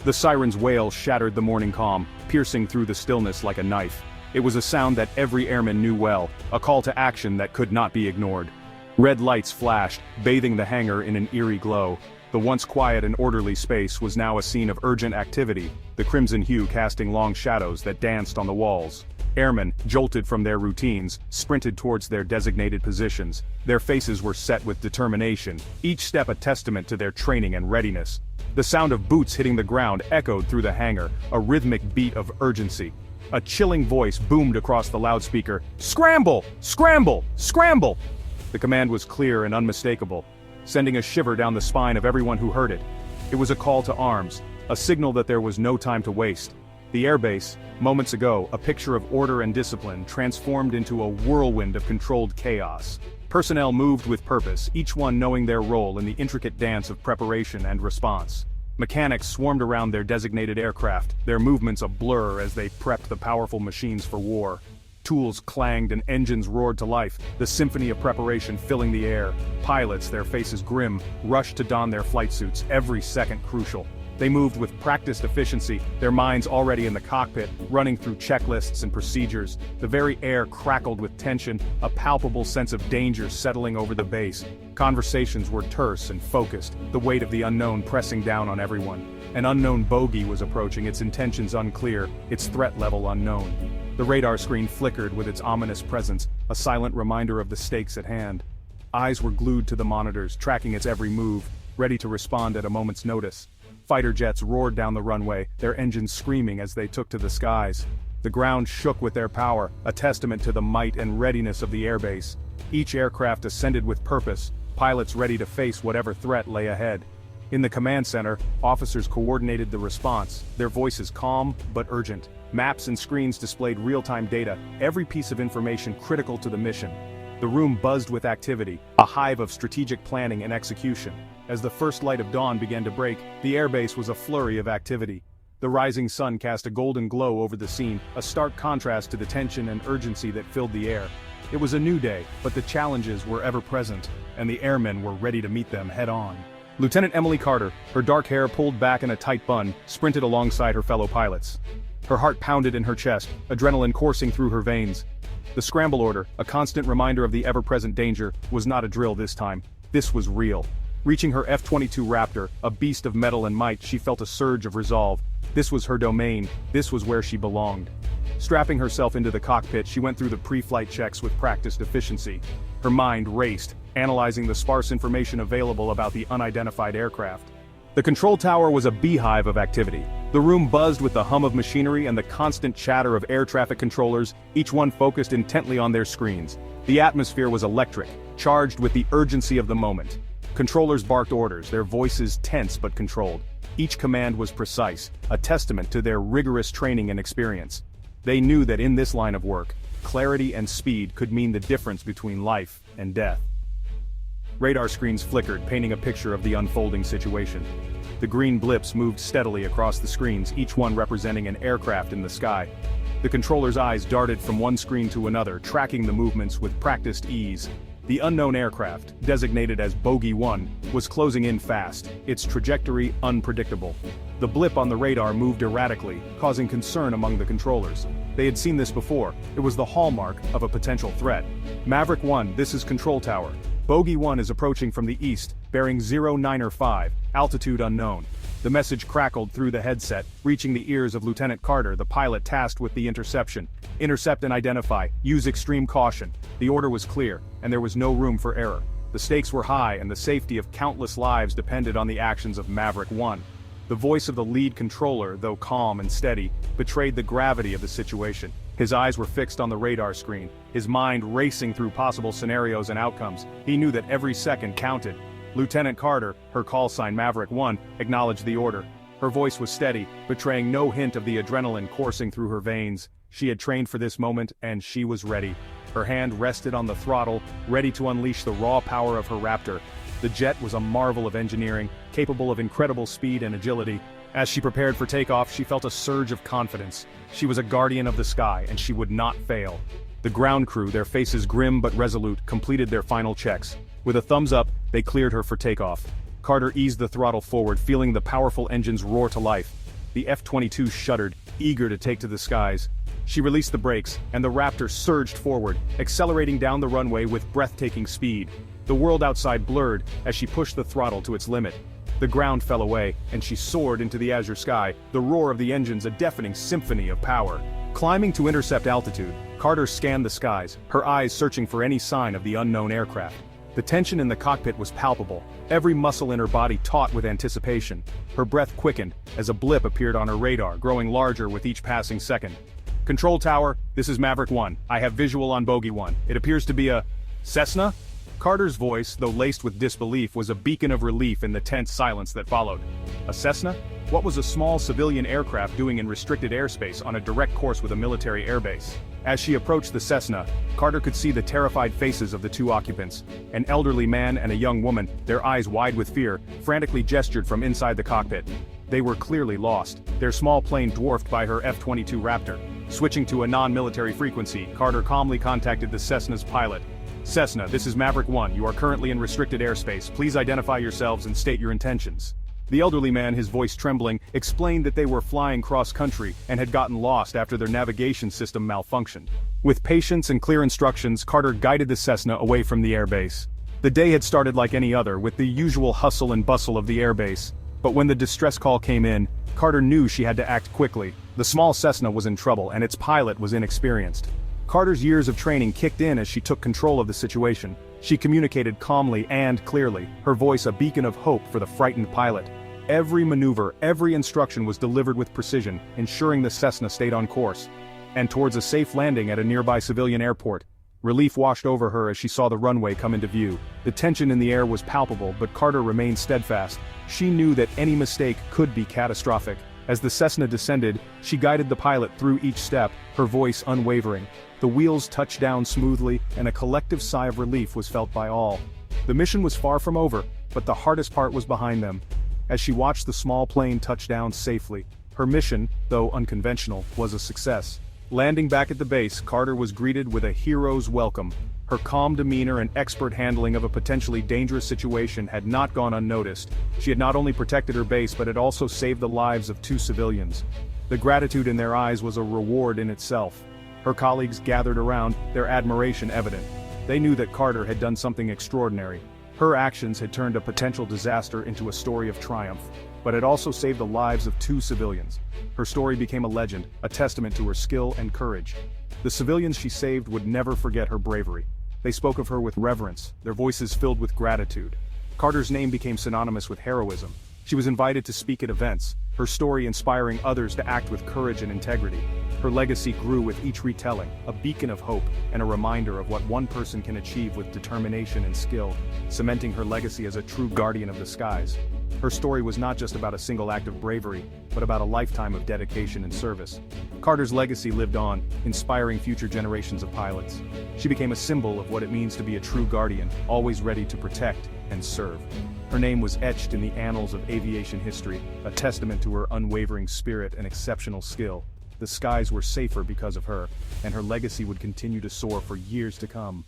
The siren's wail shattered the morning calm, piercing through the stillness like a knife. It was a sound that every airman knew well, a call to action that could not be ignored. Red lights flashed, bathing the hangar in an eerie glow. The once quiet and orderly space was now a scene of urgent activity, the crimson hue casting long shadows that danced on the walls. Airmen, jolted from their routines, sprinted towards their designated positions. Their faces were set with determination, each step a testament to their training and readiness. The sound of boots hitting the ground echoed through the hangar, a rhythmic beat of urgency. A chilling voice boomed across the loudspeaker, "Scramble! Scramble! Scramble!" The command was clear and unmistakable, sending a shiver down the spine of everyone who heard it. It was a call to arms, a signal that there was no time to waste. The airbase, moments ago, a picture of order and discipline, transformed into a whirlwind of controlled chaos. Personnel moved with purpose, each one knowing their role in the intricate dance of preparation and response. Mechanics swarmed around their designated aircraft, their movements a blur as they prepped the powerful machines for war. Tools clanged and engines roared to life, the symphony of preparation filling the air. Pilots, their faces grim, rushed to don their flight suits, every second crucial. They moved with practiced efficiency, their minds already in the cockpit, running through checklists and procedures. The very air crackled with tension, a palpable sense of danger settling over the base. Conversations were terse and focused, the weight of the unknown pressing down on everyone. An unknown bogey was approaching, its intentions unclear, its threat level unknown. The radar screen flickered with its ominous presence, a silent reminder of the stakes at hand. Eyes were glued to the monitors, tracking its every move, ready to respond at a moment's notice. Fighter jets roared down the runway, their engines screaming as they took to the skies. The ground shook with their power, a testament to the might and readiness of the airbase. Each aircraft ascended with purpose, pilots ready to face whatever threat lay ahead. In the command center, officers coordinated the response, their voices calm but urgent. Maps and screens displayed real-time data, every piece of information critical to the mission. The room buzzed with activity, a hive of strategic planning and execution. As the first light of dawn began to break, the airbase was a flurry of activity. The rising sun cast a golden glow over the scene, a stark contrast to the tension and urgency that filled the air. It was a new day, but the challenges were ever present, and the airmen were ready to meet them head-on. Lieutenant Emily Carter, her dark hair pulled back in a tight bun, sprinted alongside her fellow pilots. Her heart pounded in her chest, adrenaline coursing through her veins. The scramble order, a constant reminder of the ever-present danger, was not a drill this time. This was real. Reaching her F-22 Raptor, a beast of metal and might, she felt a surge of resolve. This was her domain, this was where she belonged. Strapping herself into the cockpit, she went through the pre-flight checks with practiced efficiency. Her mind raced, analyzing the sparse information available about the unidentified aircraft. The control tower was a beehive of activity. The room buzzed with the hum of machinery and the constant chatter of air traffic controllers, each one focused intently on their screens. The atmosphere was electric, charged with the urgency of the moment. Controllers barked orders, their voices tense but controlled. Each command was precise, a testament to their rigorous training and experience. They knew that in this line of work, clarity and speed could mean the difference between life and death. Radar screens flickered, painting a picture of the unfolding situation. The green blips moved steadily across the screens, each one representing an aircraft in the sky. The controller's eyes darted from one screen to another, tracking the movements with practiced ease. The unknown aircraft, designated as Bogey 1, was closing in fast, its trajectory unpredictable. The blip on the radar moved erratically, causing concern among the controllers. They had seen this before. It was the hallmark of a potential threat. Maverick 1, this is Control Tower. Bogey 1 is approaching from the east, bearing 0905, altitude unknown. The message crackled through the headset, reaching the ears of Lieutenant Carter, the pilot tasked with the interception. Intercept and identify, use extreme caution. The order was clear, and there was no room for error. The stakes were high, and the safety of countless lives depended on the actions of Maverick 1. The voice of the lead controller, though calm and steady, betrayed the gravity of the situation. His eyes were fixed on the radar screen, his mind racing through possible scenarios and outcomes. He knew that every second counted. Lieutenant Carter, her call sign Maverick 1, acknowledged the order. Her voice was steady, betraying no hint of the adrenaline coursing through her veins. She had trained for this moment, and she was ready. Her hand rested on the throttle, ready to unleash the raw power of her Raptor. The jet was a marvel of engineering, capable of incredible speed and agility. As she prepared for takeoff, she felt a surge of confidence. She was a guardian of the sky, and she would not fail. The ground crew, their faces grim but resolute, completed their final checks. With a thumbs up, they cleared her for takeoff. Carter eased the throttle forward, feeling the powerful engines roar to life. The F-22 shuddered, eager to take to the skies. She released the brakes, and the Raptor surged forward, accelerating down the runway with breathtaking speed. The world outside blurred as she pushed the throttle to its limit. The ground fell away, and she soared into the azure sky, the roar of the engines a deafening symphony of power. Climbing to intercept altitude, Carter scanned the skies, her eyes searching for any sign of the unknown aircraft. The tension in the cockpit was palpable, every muscle in her body taut with anticipation. Her breath quickened as a blip appeared on her radar, growing larger with each passing second. "Control tower, this is Maverick 1. I have visual on Bogey 1. It appears to be a Cessna?" Carter's voice, though laced with disbelief, was a beacon of relief in the tense silence that followed. A Cessna? What was a small civilian aircraft doing in restricted airspace on a direct course with a military airbase? As she approached the Cessna, Carter could see the terrified faces of the two occupants. An elderly man and a young woman, their eyes wide with fear, frantically gestured from inside the cockpit. They were clearly lost, their small plane dwarfed by her F-22 Raptor. Switching to a non-military frequency, Carter calmly contacted the Cessna's pilot. "Cessna, this is Maverick 1. You are currently in restricted airspace. Please identify yourselves and state your intentions." The elderly man, his voice trembling, explained that they were flying cross-country and had gotten lost after their navigation system malfunctioned. With patience and clear instructions, Carter guided the Cessna away from the airbase. The day had started like any other, with the usual hustle and bustle of the airbase. But when the distress call came in, Carter knew she had to act quickly. The small Cessna was in trouble, and its pilot was inexperienced. Carter's years of training kicked in as she took control of the situation. She communicated calmly and clearly, her voice a beacon of hope for the frightened pilot. Every maneuver, every instruction was delivered with precision, ensuring the Cessna stayed on course. And towards a safe landing at a nearby civilian airport. Relief washed over her as she saw the runway come into view. The tension in the air was palpable, but Carter remained steadfast. She knew that any mistake could be catastrophic. As the Cessna descended, she guided the pilot through each step, her voice unwavering. The wheels touched down smoothly, and a collective sigh of relief was felt by all. The mission was far from over, but the hardest part was behind them. As she watched the small plane touch down safely, her mission, though unconventional, was a success. Landing back at the base, Carter was greeted with a hero's welcome. Her calm demeanor and expert handling of a potentially dangerous situation had not gone unnoticed. She had not only protected her base but had also saved the lives of two civilians. The gratitude in their eyes was a reward in itself. Her colleagues gathered around, their admiration evident. They knew that Carter had done something extraordinary. Her actions had turned a potential disaster into a story of triumph, but had also saved the lives of two civilians. Her story became a legend, a testament to her skill and courage. The civilians she saved would never forget her bravery. They spoke of her with reverence, their voices filled with gratitude. Carter's name became synonymous with heroism. She was invited to speak at events, her story inspiring others to act with courage and integrity. Her legacy grew with each retelling, a beacon of hope and a reminder of what one person can achieve with determination and skill, cementing her legacy as a true guardian of the skies. Her story was not just about a single act of bravery, but about a lifetime of dedication and service. Carter's legacy lived on, inspiring future generations of pilots. She became a symbol of what it means to be a true guardian, always ready to protect and serve. Her name was etched in the annals of aviation history, a testament to her unwavering spirit and exceptional skill. The skies were safer because of her, and her legacy would continue to soar for years to come.